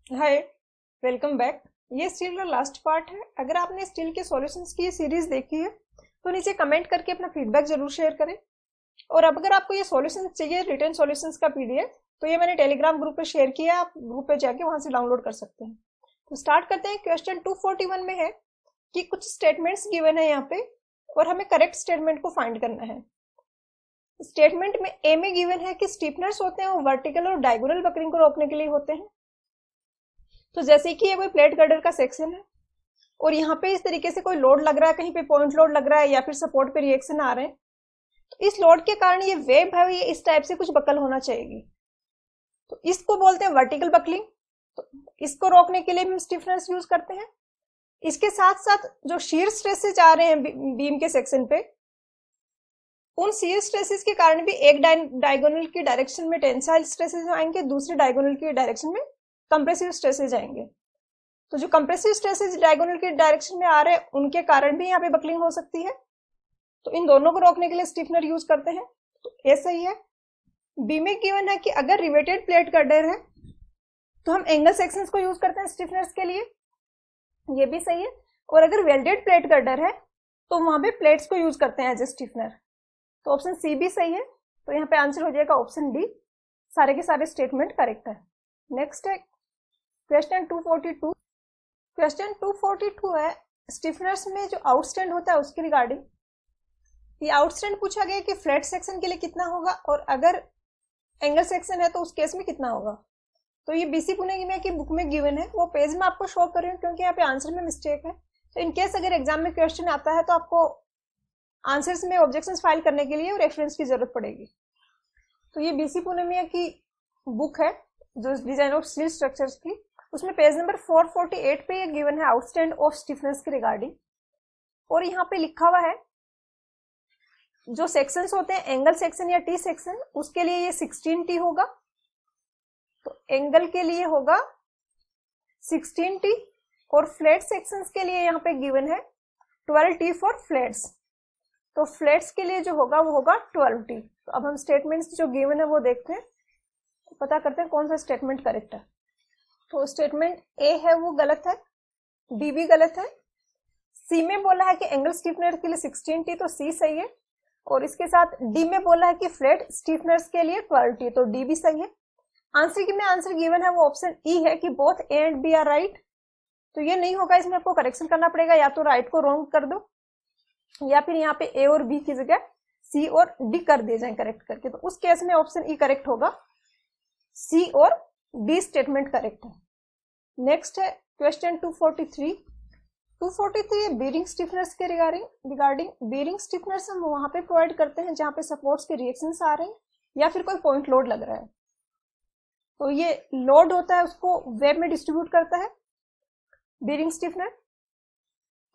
हाय, welcome back. ये steel का last part है। अगर आपने स्टील के सॉल्यूशंस की ये सीरीज देखी है तो नीचे कमेंट करके अपना फीडबैक जरूर शेयर करें। और अब अगर आपको ये सॉल्यूशंस चाहिए, रिटर्न सॉल्यूशंस का पीडीएफ, तो ये मैंने टेलीग्राम ग्रुप पे शेयर किया है। आप ग्रुप पे जाके वहां से डाउनलोड कर सकते हैं। तो स्टार्ट करते हैं। क्वेश्चन 241 में है कि कुछ स्टेटमेंट्स गिवन है यहाँ पे और हमें करेक्ट स्टेटमेंट को फाइंड करना है। स्टेटमेंट में ए में गिवन है कि स्टीफनर्स होते हैं वो वर्टिकल और डायगोनल बकलिंग को रोकने के लिए होते हैं। तो जैसे कि ये कोई प्लेट गर्डर का सेक्शन है और यहाँ पे इस तरीके से कोई लोड लग रहा है, कहीं पे पॉइंट लोड लग रहा है या फिर सपोर्ट पे रिएक्शन आ रहे हैं, तो इस लोड के कारण ये वेब है, ये इस टाइप से कुछ बकल होना चाहिए। तो इसको बोलते हैं वर्टिकल बकलिंग। तो इसको रोकने के लिए भी हम स्टिफनेस यूज करते हैं। इसके साथ साथ जो शीयर स्ट्रेसेज आ रहे हैं बीम के सेक्शन पे, उन शीयर स्ट्रेसेस के कारण भी एक डायगोनल की डायरेक्शन में टेंसाइल स्ट्रेसेज आएंगे, दूसरे डायगोनल की डायरेक्शन में कंप्रेसिव स्ट्रेसेज आएंगे। तो जो कंप्रेसिव स्ट्रेसेज डायगोनल की डायरेक्शन में आ रहे हैं उनके कारण भी यहाँ पे बकलिंग हो सकती है। तो इन दोनों को रोकने के लिए स्टिफनर यूज करते हैं। तो ये सही है। बी में गिवन है कि अगर रिवेटेड प्लेट गर्डर है तो हम एंगल सेक्शंस को यूज करते हैं स्टिफनर्स के लिए, ये भी सही है। और अगर वेल्डेड प्लेट गर्डर है तो वहां पे प्लेट्स को यूज करते हैं एज ए स्टिफनर। तो ऑप्शन सी भी सही है। तो यहाँ पे आंसर हो जाएगा ऑप्शन डी। सारे के सारे स्टेटमेंट करेक्ट है। नेक्स्ट है क्वेश्चन 242। क्वेश्चन 242 है स्टिफनर्स में जो आउटस्टैंड होता है उसके रिगार्डिंग। ये आउटस्टैंड पूछा गया कि फ्लैट सेक्शन के लिए कितना होगा और अगर एंगल सेक्शन है तो उस केस में कितना होगा। तो ये बीसी पुणे की बुक में गिवन है, वो पेज में आपको शो कर रही हूँ क्योंकि यहाँ पे आंसर में मिस्टेक है। तो इनकेस अगर एग्जाम में क्वेश्चन आता है तो आपको आंसर्स में ऑब्जेक्शंस फाइल करने के लिए रेफरेंस की जरूरत पड़ेगी। तो ये बीसी पुणे की बुक है जो डिजाइन ऑफ स्टील स्ट्रक्चर्स की, उसमें पेज नंबर 448 पे ये गिवन है आउटस्टैंड ऑफ स्टिफनेस के रिगार्डिंग। और यहाँ पे लिखा हुआ है जो सेक्शंस होते हैं एंगल सेक्शन या टी सेक्शन, उसके लिए ये 16T होगा। तो एंगल के लिए होगा 16T और फ्लैट सेक्शंस के लिए यहाँ पे गिवन है 12T फॉर फ्लैट्स। तो फ्लैट्स के लिए जो होगा वो होगा 12T। तो अब हम स्टेटमेंट्स जो गिवन है वो देखते हैं, पता करते हैं कौन सा स्टेटमेंट करेक्ट है। तो स्टेटमेंट ए है वो गलत है, बी भी गलत है। सी में बोला है कि एंगल स्टिफनर के लिए 16T, तो सी सही है। और इसके साथ डी में बोला है कि फ्लैट स्टिफनर्स के लिए 12T, तो डी भी सही है। आंसर में आंसर गिवन है वो ऑप्शन ई है कि both A and B are right. तो ये नहीं होगा, इसमें आपको करेक्शन करना पड़ेगा, या तो राइट को रॉन्ग कर दो या फिर यहाँ पे ए और बी की जगह सी और डी कर दिए जाए करेक्ट करके। तो उस केस में ऑप्शन ई करेक्ट होगा, सी और डी स्टेटमेंट करेक्ट है। नेक्स्ट है क्वेश्चन 243। 243 बेरिंग स्टिफनर्स के रिगार्डिंग बेरिंग स्टिफनर्स हम वहां पे प्रोवाइड करते हैं जहां पे सपोर्ट्स के रिएक्शंस आ रहे हैं या फिर कोई पॉइंट लोड लग रहा है। तो ये लोड होता है उसको वेब में डिस्ट्रीब्यूट करता है बेरिंग स्टिफनर।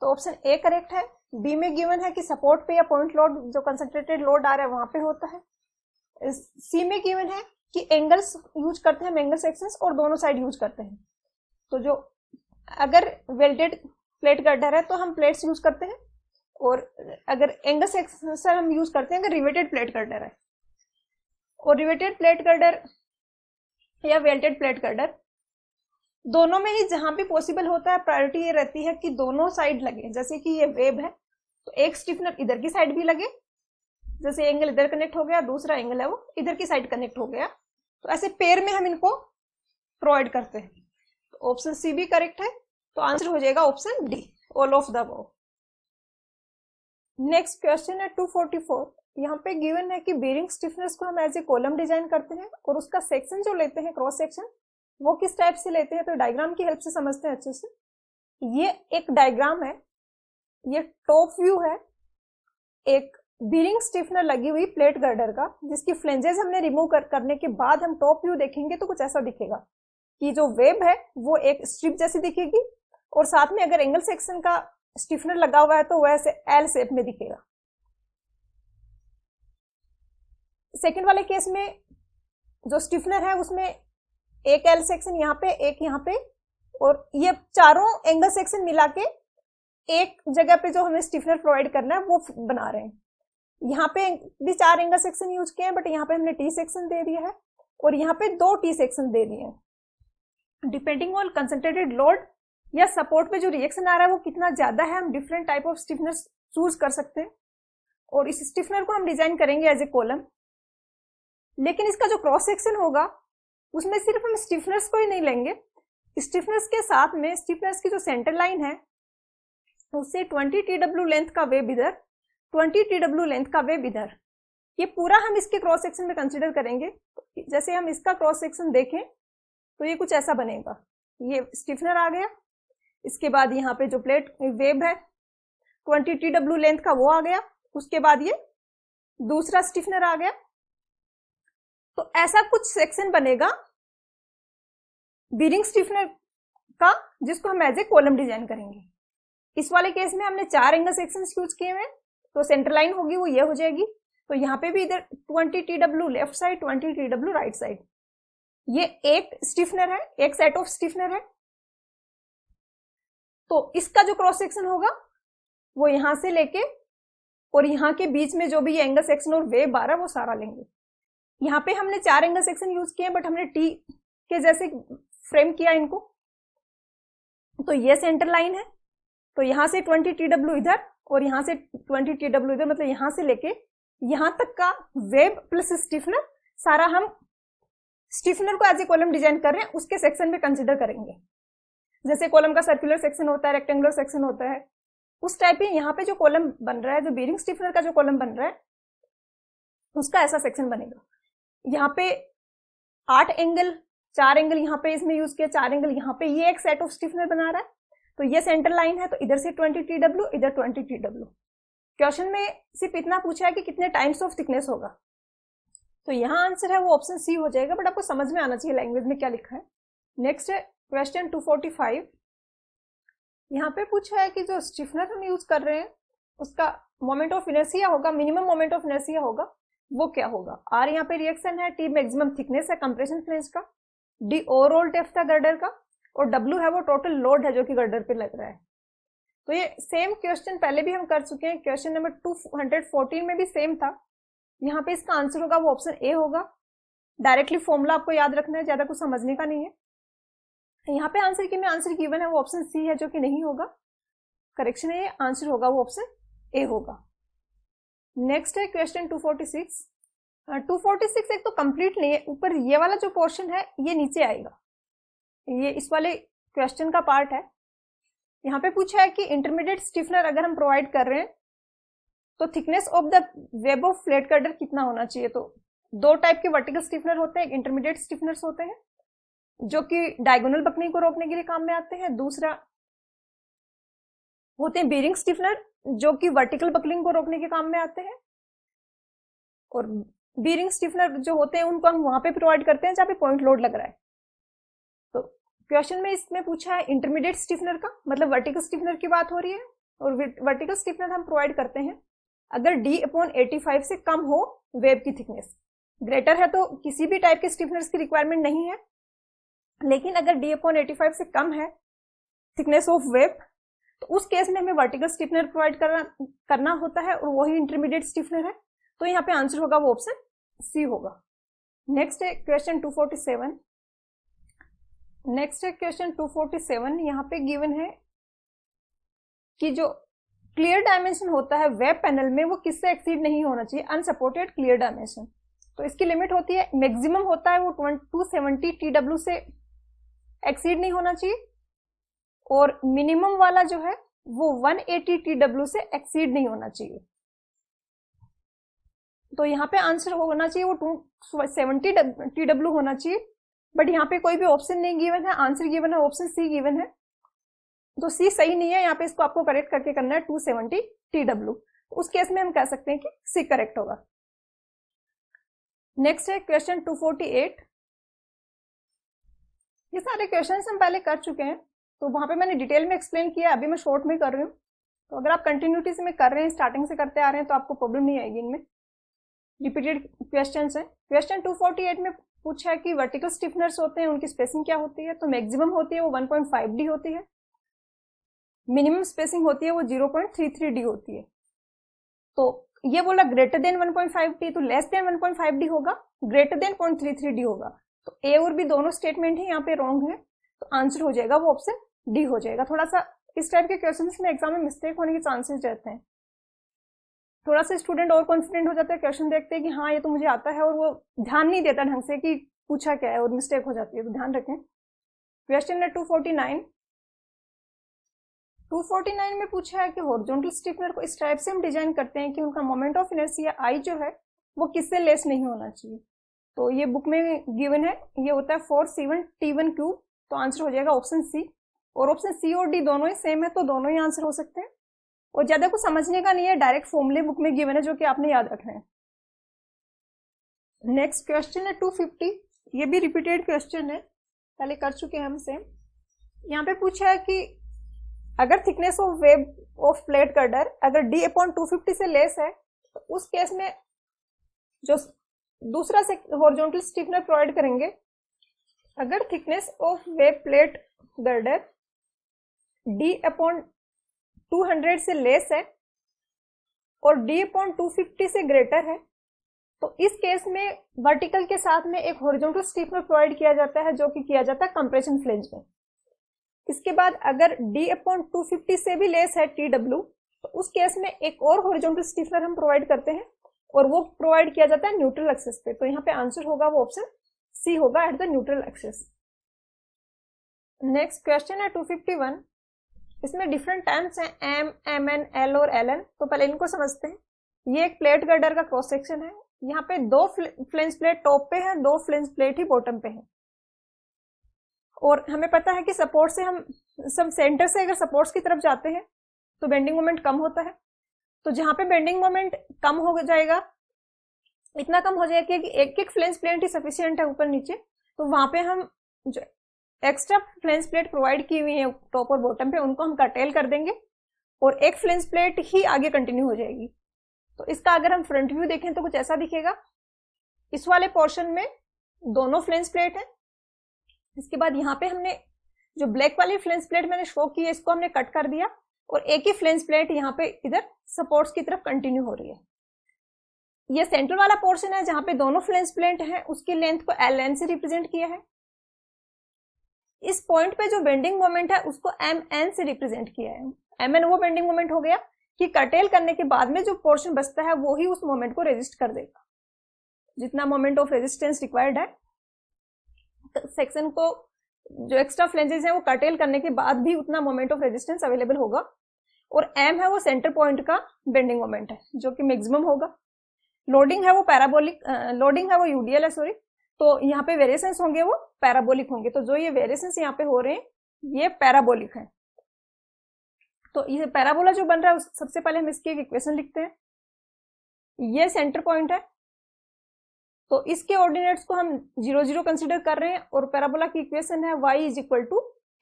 तो ऑप्शन ए करेक्ट है। बी में गिवन है कि सपोर्ट पे या पॉइंट लोड जो कंसंट्रेटेड लोड आ रहा है वहां पे होता है। सी में गिवन है कि एंगल्स यूज करते हैं, एंगल सेक्शंस, और दोनों साइड यूज करते हैं। तो जो अगर वेल्डेड प्लेट गर्डर है तो हम प्लेट्स यूज करते हैं, और अगर एंगल सेक्शन हम यूज करते हैं अगर रिवेटेड प्लेट गर्डर है। और रिवेटेड प्लेट गर्डर या वेल्डेड प्लेट गर्डर दोनों में ही जहां भी पॉसिबल होता है प्रायोरिटी ये रहती है कि दोनों साइड लगे। जैसे कि ये वेब है तो एक स्टिफनर इधर की साइड भी लगे, जैसे एंगल इधर कनेक्ट हो गया, दूसरा एंगल है वो इधर की साइड कनेक्ट हो गया, तो ऐसे पेयर में हम इनको प्रोवाइड करते हैं। तो ऑप्शन सी भी करेक्ट है। तो आंसर हो जाएगा option D, all of the above. Next question है 244। यहाँ पे गिवन है कि बेरिंग स्टिफनेस को हम एज ए कॉलम डिजाइन करते हैं और उसका सेक्शन जो लेते हैं क्रॉस सेक्शन वो किस टाइप से लेते हैं। तो डायग्राम की हेल्प से समझते हैं अच्छे से। ये एक डायग्राम है, ये टॉप व्यू है एक बीरिंग स्टिफनर लगी हुई प्लेट गर्डर का, जिसकी फ्लेंजेस हमने रिमूव करने के बाद हम टॉप व्यू देखेंगे तो कुछ ऐसा दिखेगा कि जो वेब है वो एक स्ट्रिप जैसी दिखेगी, और साथ में अगर एंगल सेक्शन का स्टिफनर लगा हुआ है तो वैसे एल शेप में दिखेगा। सेकंड वाले केस में जो स्टिफनर है उसमें एक एल सेक्शन यहाँ पे, एक यहाँ पे, और ये चारों एंगल सेक्शन मिला के एक जगह पे जो हमें स्टिफनर प्रोवाइड करना है वो बना रहे हैं। यहाँ पे भी 4 एंगल सेक्शन यूज किए हैं, बट यहाँ पे हमने टी सेक्शन दे दिया है और यहाँ पे 2 टी सेक्शन दे दिए हैं। डिपेंडिंग ऑन कंसंट्रेटेड लोड या सपोर्ट पे जो रिएक्शन आ रहा है वो कितना ज्यादा है, हम different type of stiffener choose कर सकते हैं और इस स्टिफनर को हम डिजाइन करेंगे एज ए कॉलम। लेकिन इसका जो क्रॉस सेक्शन होगा उसमें सिर्फ हम स्टिफनर्स को ही नहीं लेंगे, स्टिफनर्स के साथ में स्टिफनर्स की जो सेंटर लाइन है उससे 20 TW लेंथ का वेब इधर, 20 TW लेंथ का वेब इधर, ये पूरा हम इसके क्रॉस सेक्शन में कंसीडर करेंगे। जैसे हम इसका क्रॉस सेक्शन देखें तो ये कुछ ऐसा बनेगा, ये स्टिफनर आ गया, इसके बाद यहाँ पे जो प्लेट वेब है 20 TW लेंथ का वो आ गया, उसके बाद ये दूसरा स्टिफनर आ गया। तो ऐसा कुछ सेक्शन बनेगा बीरिंग स्टिफनर का जिसको हम एज ए कॉलम डिजाइन करेंगे। इस वाले केस में हमने 4 एंगल सेक्शंस यूज किए हुए, तो सेंटर लाइन होगी वो ये हो जाएगी। तो यहाँ पे भी इधर 20 TW left side, 20 TW right side, ये एक स्टिफनर है, एक सेट ऑफ स्टिफनर है। तो इसका जो क्रॉस सेक्शन होगा वो यहां से लेके और यहाँ के बीच में जो भी ये एंगल सेक्शन और वेब आ रहा है वो सारा लेंगे। यहाँ पे हमने 4 एंगल सेक्शन यूज किए बट हमने टी के जैसे फ्रेम किया इनको। तो ये सेंटर लाइन है, तो यहां से 20 TW इधर और यहां से 20 TW इधर, मतलब यहां से लेके यहां तक का वेब प्लस स्टिफनर सारा हम स्टिफनर को एज ए कॉलम डिजाइन कर रहे हैं उसके सेक्शन में कंसिडर करेंगे। जैसे कॉलम का सर्कुलर सेक्शन होता है, रेक्टेंगुलर सेक्शन होता है, उस टाइप ही यहाँ पे जो कॉलम बन रहा है, जो बीरिंग स्टिफनर का जो कॉलम बन रहा है उसका ऐसा सेक्शन बनेगा। यहाँ पे 8 एंगल, 4 एंगल यहाँ पे इसमें यूज किया, 4 एंगल यहाँ पे, ये एक सेट ऑफ स्टिफनर बना रहा है। तो ये सेंटर लाइन है, तो इधर से 20 TW, इधर 20 TW। क्वेश्चन में सिर्फ इतना पूछा है कि कितने टाइम्स ऑफ थिकनेस होगा, तो यहाँ आंसर है वो ऑप्शन सी हो जाएगा, बट आपको समझ में आना चाहिए लैंग्वेज में क्या लिखा है। नेक्स्ट है क्वेश्चन 245। यहाँ पे पूछा है कि जो स्टिफनर हम यूज कर रहे हैं उसका मोमेंट ऑफ इनर्शिया होगा, मिनिमम मोमेंट ऑफ इनर्शिया होगा, वो क्या होगा। आर यहाँ पे रिएक्शन है, टी मैक्सिमम थिकनेस है कंप्रेशन फ्लेंज का, डी ओवरऑल डेप्थ है गर्डर का, और डब्ल्यू है वो टोटल लोड है जो कि गर्डर पे लग रहा है। तो ये सेम क्वेश्चन पहले भी हम कर चुके हैं, क्वेश्चन नंबर 214 में भी सेम था। यहाँ पे इसका आंसर होगा वो ऑप्शन ए होगा। डायरेक्टली फॉर्मूला आपको याद रखना है, ज्यादा कुछ समझने का नहीं है। यहाँ पे आंसर की में आंसर गिवन है वो ऑप्शन सी है जो कि नहीं होगा, करेक्शन है, आंसर होगा वो ऑप्शन ए होगा। नेक्स्ट है क्वेश्चन 246। 246 एक तो कंप्लीट नहीं है, ऊपर ये वाला जो पोर्शन है ये नीचे आएगा, ये इस वाले क्वेश्चन का पार्ट है। यहाँ पे पूछा है कि इंटरमीडिएट स्टिफनर अगर हम प्रोवाइड कर रहे हैं तो thickness of the web of flat girder कितना होना चाहिए। तो 2 टाइप के वर्टिकल स्टिफनर होते हैं, इंटरमीडिएट स्टिफनर्स होते हैं जो कि डायगोनल बकलिंग को रोकने के लिए काम में आते हैं, दूसरा होते हैं बीरिंग स्टिफनर जो कि वर्टिकल बकलिंग को रोकने के काम में आते हैं। और बीरिंग स्टिफनर जो होते हैं उनको हम वहां पे प्रोवाइड करते हैं जहाँ पे पॉइंट लोड लग रहा है। तो क्वेश्चन में इसमें पूछा है इंटरमीडिएट स्टिफनर का, मतलब वर्टिकल स्टिफनर की बात हो रही है, और वर्टिकल स्टिफनर हम प्रोवाइड करते हैं अगर D/85 से कम हो वेब की थिकनेस। ग्रेटर है तो किसी भी टाइप के स्टिफनर्स की रिक्वायरमेंट नहीं है, लेकिन अगर D/85 से कम है थिकनेस ऑफ वेब तो उस केस में हमें वर्टिकल स्टिफनर प्रोवाइड करना होता है, और वही इंटरमीडिएट स्टिफनर है। तो यहाँ पे आंसर होगा वो ऑप्शन सी होगा। नेक्स्ट है क्वेश्चन 247। नेक्स्ट है क्वेश्चन 247। यहाँ पे गिवन है कि जो क्लियर डायमेंशन होता है वेब पैनल में वो किससे एक्सीड नहीं होना चाहिए, अनसपोर्टेड क्लियर डायमेंशन। तो इसकी लिमिट होती है, मैक्सिमम होता है वो 270 TW से एक्सीड नहीं होना चाहिए, और मिनिमम वाला जो है वो 180 TW से एक्सीड नहीं होना चाहिए। तो यहाँ पे आंसर होना चाहिए वो 270 TW होना चाहिए, बट यहाँ पे कोई भी ऑप्शन नहीं गिवन है, आंसर गिवन है ऑप्शन सी गिवन है। तो सी सही नहीं है, यहाँ पे इसको आपको करेक्ट करके करना है 270 TW। उस केस में हम कह सकते हैं कि सी करेक्ट होगा। नेक्स्ट है क्वेश्चन 248। ये सारे क्वेश्चंस हम पहले कर चुके हैं, तो वहां पे मैंने डिटेल में एक्सप्लेन किया, अभी मैं शॉर्ट में कर रही हूँ। तो अगर आप कंटिन्यूटी से में कर रहे हैं, स्टार्टिंग से करते आ रहे हैं, तो आपको प्रॉब्लम नहीं आएगी इनमें। रिपीटेड क्वेश्चंस है। क्वेश्चन 248 में पूछा है कि वर्टिकल स्टिफनर्स होते हैं उनकी स्पेसिंग क्या होती है। तो मैक्सिमम होती है वो 1.5D होती है, मिनिमम स्पेसिंग होती है वो 0.33D होती है। तो ये बोला ग्रेटर देन 1.5D, तो लेस देन 1.5D होगा, ग्रेटर देन 0.33D होगा। तो ए और बी दोनों स्टेटमेंट ही यहाँ पे रॉन्ग है। तो आंसर हो जाएगा वो ऑप्शन डी हो जाएगा। थोड़ा सा इस टाइप के क्वेश्चंस में एग्जाम में मिस्टेक होने के चांसेस रहते हैं। थोड़ा सा स्टूडेंट और कॉन्फिडेंट हो जाता है, क्वेश्चन देखते हैं कि हाँ ये तो मुझे आता है, और वो ध्यान नहीं देता ढंग से कि पूछा क्या है, और मिस्टेक हो जाती है। तो ध्यान रखें। क्वेश्चन नंबर 249 में पूछा है कि हॉरिजॉन्टल स्टिफनर को इस टाइप से हम डिजाइन करते हैं कि उनका मोमेंट ऑफ इनर्शिया आई जो है वो किससे लेस नहीं होना चाहिए। तो ये बुक में गिवन है, ये होता है 4C1T1 क्यूब। तो आंसर हो जाएगा ऑप्शन सी। और ऑप्शन सी और डी दोनों ही सेम है, तो दोनों ही आंसर हो सकते हैं। और ज्यादा कुछ समझने का नहीं है, डायरेक्ट फॉर्मूले बुक में गिवन है जो कि आपने याद रखना है। नेक्स्ट क्वेश्चन है 250। ये भी रिपीटेड क्वेश्चन है, पहले कर चुके हैं हम सेम। यहाँ पे पूछा है कि अगर thickness of web of plate girder अगर d/250 से लेस है, तो उस केस में जो दूसरा से हॉरिजॉन्टल स्टिफनर प्रोवाइड करेंगे, अगर thickness of web plate girder d/200 से लेस है और d/250 से ग्रेटर है, तो इस केस में वर्टिकल के साथ में एक हॉरिजॉन्टल स्टिफनर प्रोवाइड किया जाता है जो कि किया जाता है कंप्रेशन फ्लेंज में। इसके बाद अगर d/250 से भी लेस है TW, तो उस केस में एक और हॉरिजॉन्टल स्टिफनर हम प्रोवाइड करते हैं, और वो प्रोवाइड किया जाता है न्यूट्रल एक्सिस पे। तो यहाँ पे आंसर होगा वो ऑप्शन सी होगा, at the neutral axis. Next question है 251। इसमें डिफरेंट टर्म्स हैं M, MN, L और LN। तो पहले इनको समझते हैं। ये एक प्लेट गर्डर का क्रॉस सेक्शन है। यहाँ पे 2 फ्लेंज प्लेट टॉप पे है, 2 फ्लेंज प्लेट ही बॉटम पे है। और हमें पता है कि सपोर्ट से हम सब सेंटर से अगर सपोर्ट्स की तरफ जाते हैं तो बेंडिंग मोमेंट कम होता है। तो जहां पे बेंडिंग मोमेंट कम हो जाएगा, इतना कम हो जाएगा कि एक एक फ्लेंज प्लेट ही सफिशिएंट है ऊपर नीचे, तो वहां पे हम जो एक्स्ट्रा फ्लेंज प्लेट प्रोवाइड की हुई है टॉप और बॉटम पे, उनको हम कर्टेल कर देंगे और एक फ्लेंज प्लेट ही आगे कंटिन्यू हो जाएगी। तो इसका अगर हम फ्रंट व्यू देखें तो कुछ ऐसा दिखेगा। इस वाले पोर्शन में दोनों फ्लेंज प्लेट है। इसके बाद यहाँ पे हमने जो ब्लैक वाली फ्लेंज प्लेट मैंने शो की है, इसको हमने कट कर दिया, और एक ही फ्लेंज प्लेट यहाँ पे इधर सपोर्ट्स की तरफ कंटिन्यू हो रही है। ये सेंटर वाला पोर्शन है जहां पे दोनों फ्लेंज प्लेट हैं, उसकी लेंथ को LN से रिप्रेजेंट किया है। इस पॉइंट पे जो बेंडिंग मोमेंट है उसको MN से रिप्रेजेंट किया है। MN वो बेंडिंग मोमेंट हो गया कि कर्टेल करने के बाद में जो पोर्शन बचता है वो ही उस मोमेंट को रेजिस्ट कर देगा। जितना मोमेंट ऑफ रेजिस्टेंस रिक्वायर्ड है सेक्शन को, जो एक्स्ट्रा फ्लेंजेस हैं वो कर्टेल करने के बाद भी उतना मोमेंट ऑफ रेजिस्टेंस अवेलेबल होगा। और M है वो सेंटर पॉइंट का बेंडिंग मोमेंट है जो कि मैक्सिमम होगा। लोडिंग है वो पैराबोलिक, लोडिंग है वो यूडीएल है, सॉरी। तो यहाँ पे वेरिएशंस होंगे वो पैराबोलिक होंगे। तो जो ये वेरिएशंस यहाँ पे हो रहे हैं ये पैराबोलिक है। तो ये पैराबोला जो बन रहा है सबसे पहले हम इसकी एक इक्वेशन लिखते हैं। ये सेंटर पॉइंट है, तो इसके ऑर्डिनेट्स को हम 0 0 कंसिडर कर रहे हैं, और पैराबोला की इक्वेशन है y =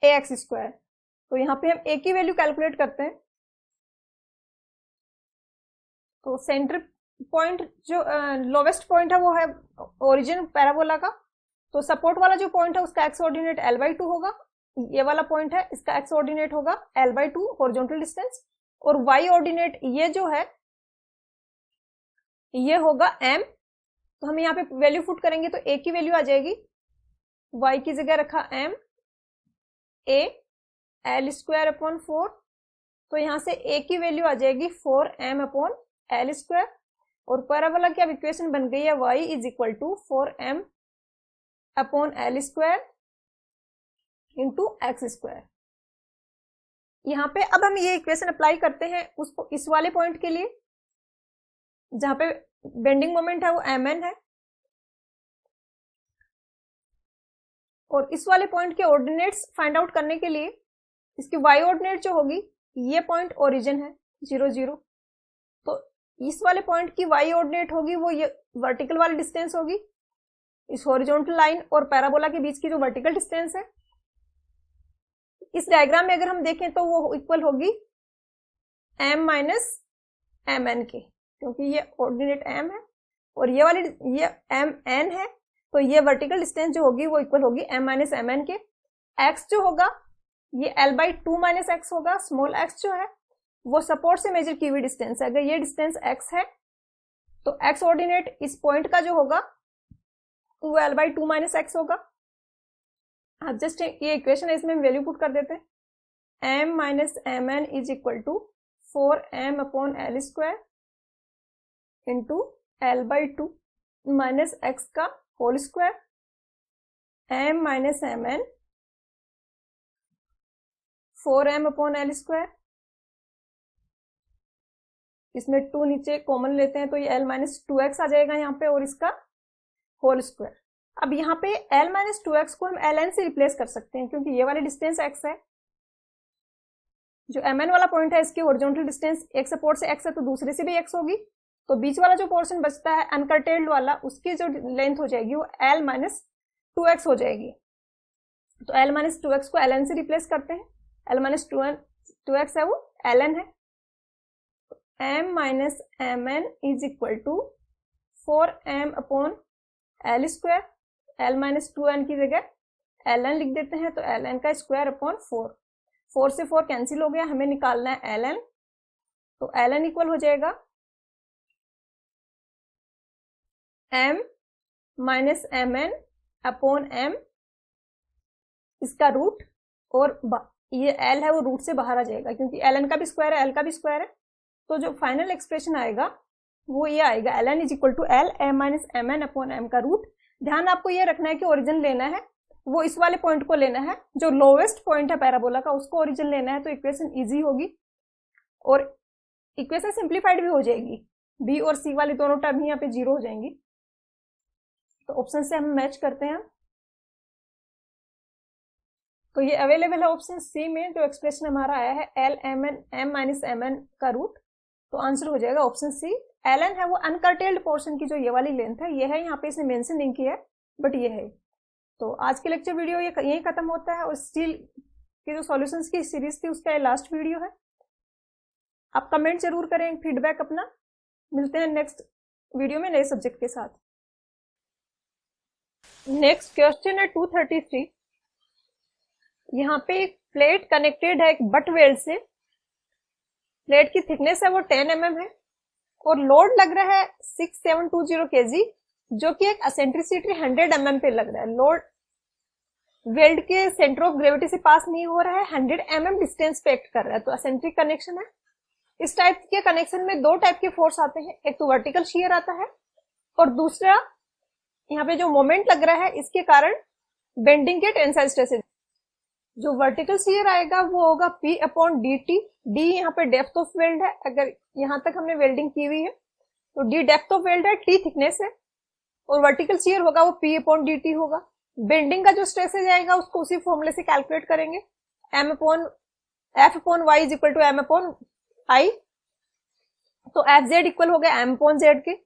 ax²। तो यहाँ पे हम a की वैल्यू कैलकुलेट करते हैं। तो सेंटर पॉइंट जो लोवेस्ट पॉइंट है वो है ओरिजिन पैराबोला का। तो सपोर्ट वाला जो पॉइंट है उसका x ऑर्डिनेट L/2 होगा। ये वाला पॉइंट है इसका x ऑर्डिनेट होगा L/2 हॉरिजॉन्टल डिस्टेंस, और y ऑर्डिनेट ये जो है ये होगा m। तो हम यहाँ पे वैल्यू पुट करेंगे तो a की वैल्यू आ जाएगी, y की जगह रखा m, a L²/4। तो यहाँ से a की वैल्यू आ जाएगी 4m/L²। और पैराबोला की अब इक्वेशन बन गई है y = 4m/L² इंटू x²। यहाँ पे अब हम ये इक्वेशन अप्लाई करते हैं उसको इस वाले पॉइंट के लिए जहां पे बेंडिंग मोमेंट है वो MN है, और इस वाले पॉइंट के ऑर्डिनेट्स फाइंड आउट करने के लिए इसकी y ऑर्डिनेट जो होगी, ये पॉइंट ओरिजिन है 0 0। तो इस वाले पॉइंट की y ऑर्डिनेट होगी वो ये वर्टिकल वाली डिस्टेंस होगी, इस हॉरिजॉन्टल लाइन और पैराबोला के बीच की जो वर्टिकल डिस्टेंस है। इस डायग्राम में अगर हम देखें तो वो इक्वल होगी m - mn के, क्योंकि ये ऑर्डिनेट m है और ये वाली ये mn है। तो ये वर्टिकल डिस्टेंस जो होगी वो इक्वल होगी m - mn के। x जो होगा ये L/2 - x होगा। स्मॉल x जो है वो सपोर्ट से मेजर की हुई डिस्टेंस है। अगर ये डिस्टेंस x है तो x ऑर्डिनेट इस पॉइंट का जो होगा वो L/2 - x होगा। आप जस्ट ये इक्वेशन है, इसमें हम वैल्यू पुट कर देते हैं। m minus M N is equal to 4m upon L square into L by 2 minus X का whole square, m minus M N 4m upon L square, इसमें 2 नीचे कॉमन लेते हैं तो ये l माइनस 2x आ जाएगा यहाँ पे, और इसका होल स्क्वायर। अब यहाँ पे l माइनस 2x को हम ln से रिप्लेस कर सकते हैं, क्योंकि ये वाली डिस्टेंस x है, जो mn वाला पॉइंट है इसकी हॉरिजॉन्टल डिस्टेंस एक सपोर्ट से x है, तो दूसरे से भी x होगी, तो बीच वाला जो पोर्शन बचता है अनकटेल्ड वाला, उसकी जो लेंथ हो जाएगी वो l माइनस 2x हो जाएगी। तो l माइनस 2x को ln से रिप्लेस करते हैं, l माइनस 2x है वो ln है। m minus M N is equal to 4m upon L square, l minus 2n की जगह ln लिख देते हैं, तो ln का स्क्वायर अपॉन 4 से 4 कैंसिल हो गया, हमें निकालना है ln, तो ln इक्वल हो जाएगा m minus M N upon m, इसका रूट, और ये l है वो रूट से बाहर आ जाएगा, क्योंकि ln का भी स्क्वायर है l का भी स्क्वायर है, तो जो फाइनल एक्सप्रेशन आएगा वो ये आएगा ln is equal to l m minus M N upon m का रूट। ध्यान आपको ये रखना है कि ओरिजिन लेना है वो इस वाले पॉइंट को लेना है, जो लोवेस्ट पॉइंट है पैराबोला का उसको ओरिजिन लेना है, तो इक्वेशन इजी होगी और इक्वेशन सिंप्लीफाइड भी हो जाएगी। बी और सी वाली दोनों टर्म ही यहाँ पे 0 हो जाएंगी। तो ऑप्शन से हम मैच करते हैं, तो ये अवेलेबल है ऑप्शन सी में, जो एक्सप्रेशन हमारा आया है L M N m minus M N का रूट, तो आंसर हो जाएगा ऑप्शन सी। ln है वो अनकर्टेल्ड पोर्शन की जो ये वाली लेंथ है, ये है, यहाँ पे इसने मेंशन नहीं किया है बट ये है। तो आज के लेक्चर वीडियो ये यही खत्म होता है, और स्टील की जो सॉल्यूशंस की सीरीज थी उसका ये लास्ट वीडियो है। आप कमेंट जरूर करें, फीडबैक अपना। मिलते हैं नेक्स्ट वीडियो में नए सब्जेक्ट के साथ। नेक्स्ट क्वेश्चन है 233। यहाँ पे एक प्लेट कनेक्टेड है एक बट वेल्ड से, प्लेट की थिकनेस है वो 10 mm है और लोड लग रहा है 6720 kg, जो कि एक एसेंट्रिसिटी 100 mm पे लग रहा है। लोड वेल्ड के सेंटर ऑफ ग्रेविटी से पास नहीं हो रहा है, 100 mm डिस्टेंस पे एक्ट कर रहा है, तो एसेंट्रिक कनेक्शन है। इस टाइप के कनेक्शन में दो टाइप के फोर्स आते हैं, एक तो वर्टिकल शियर आता है और दूसरा यहाँ पे जो मोमेंट लग रहा है इसके कारण बेंडिंग के टेंसाइल स्ट्रेसेस। जो वर्टिकल शियर आएगा वो होगा P upon D T, D यहाँ पे डेप्थ ऑफ वेल्ड है, अगर यहाँ तक हमने वेल्डिंग की हुई है तो डी डेप्थ ऑफ वेल्ड है, टी थिकनेस है, और वर्टिकल शियर होगा वो P अपॉन डी टी होगा। बेंडिंग का जो स्ट्रेसेज आएगा उसको उसी फॉर्मूले से कैलकुलेट करेंगे, F upon Y is equal to M upon I, तो एफ जेड इक्वल हो गया एम अपॉन जेड के।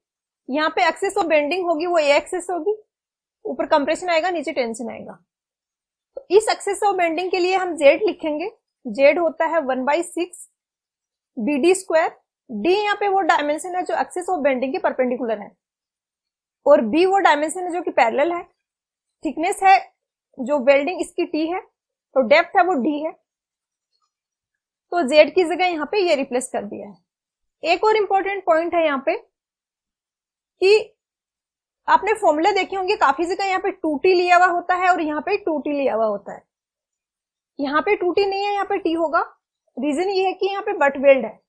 यहाँ पे एक्सेस ऑफ बेंडिंग होगी वो ए एक्सेस होगी, ऊपर कंप्रेशन आएगा नीचे टेंशन आएगा। तो इस एक्सेस ऑफ बेंडिंग के लिए हम जेड लिखेंगे, जेड होता है 1/6 बी डी स्क्वायर। डी यहाँ पे वो डायमेंशन है जो एक्सेस ऑफ बेंडिंग के परपेंडिकुलर है, और बी वो डायमेंशन है जो कि पैरेलल है। थिकनेस है जो वेल्डिंग इसकी टी है, तो डेप्थ है वो डी है, तो जेड की जगह यहाँ पे ये रिप्लेस कर दिया है। एक और इंपॉर्टेंट पॉइंट है यहाँ पे कि आपने फॉर्मूले देखे होंगे, काफी जगह यहाँ पे 2t लिया हुआ होता है और यहाँ पे 2t लिया हुआ होता है। यहाँ पे 2t नहीं है, यहाँ पे t होगा। रीजन ये है कि यहाँ पे बट वेल्ड है,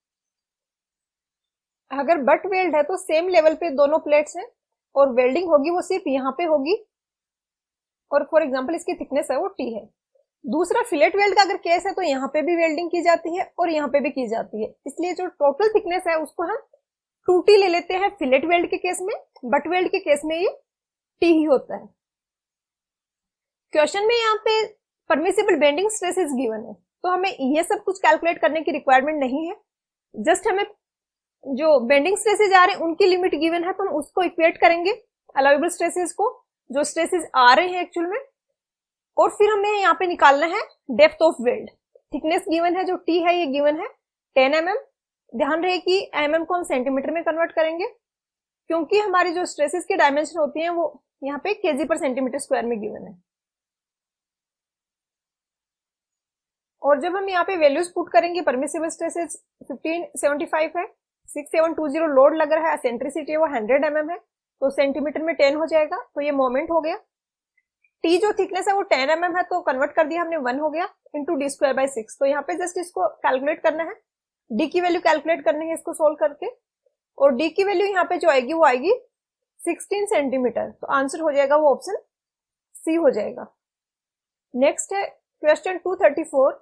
अगर बट वेल्ड है तो सेम लेवल पे दोनों प्लेट्स हैं और वेल्डिंग होगी वो सिर्फ यहाँ पे होगी, और फॉर एग्जांपल इसकी थिकनेस है वो t है। दूसरा फिलेट वेल्ड का अगर केस है तो यहाँ पे भी वेल्डिंग की जाती है और यहाँ पे भी की जाती है, इसलिए जो टोटल थिकनेस है उसको हम 2t ले लेते हैं फिलेट वेल्ड के केस में, बट वेल्ड के केस में ये t ही होता है। क्वेश्चन में यहाँ पे परमिसिबल बेंडिंग स्ट्रेसेस गिवन है, तो हमें ये सब कुछ कैलकुलेट करने की रिक्वायरमेंट नहीं है, जस्ट हमें जो बेंडिंग स्ट्रेसेस आ रहे हैं उनकी लिमिट गिवन है, तो हम उसको इक्वेट करेंगे अलाउेबल स्ट्रेसेस को, जो स्ट्रेसेस आ रहे हैं एक्चुअल में, और फिर हमें यहाँ पे निकालना है depth of weld. Thickness given है जो t है ये गिवन है 10 mm। ध्यान रहे कि mm को हम सेंटीमीटर में कन्वर्ट करेंगे, क्योंकि हमारी जो स्ट्रेसेस की डायमेंशन होती हैं वो यहाँ पे kg पर सेंटीमीटर स्क्वायर में गिवन है। और जब हम यहाँ पे वैल्यूज पुट करेंगे, परमिसिबल स्ट्रेसेस 1575 है, 6720 लोड लग रहा है, एसेंट्रिसिटी वो 100 mm है, तो सेंटीमीटर में 10 हो जाएगा, तो ये मोमेंट हो गया। टी जो थिकनेस है वो 10 mm है, तो कन्वर्ट कर दिया हमने 1 हो गया इंटू डी स्क्वायर बाई 6। तो यहाँ पे जस्ट इसको कैलकुलेट करना है, डी की वैल्यू कैलकुलेट करनी है इसको सोल्व करके, और डी की वैल्यू यहाँ पे जो आएगी वो आएगी 16 सेंटीमीटर। तो आंसर हो जाएगा वो ऑप्शन सी हो जाएगा। नेक्स्ट है क्वेश्चन 234।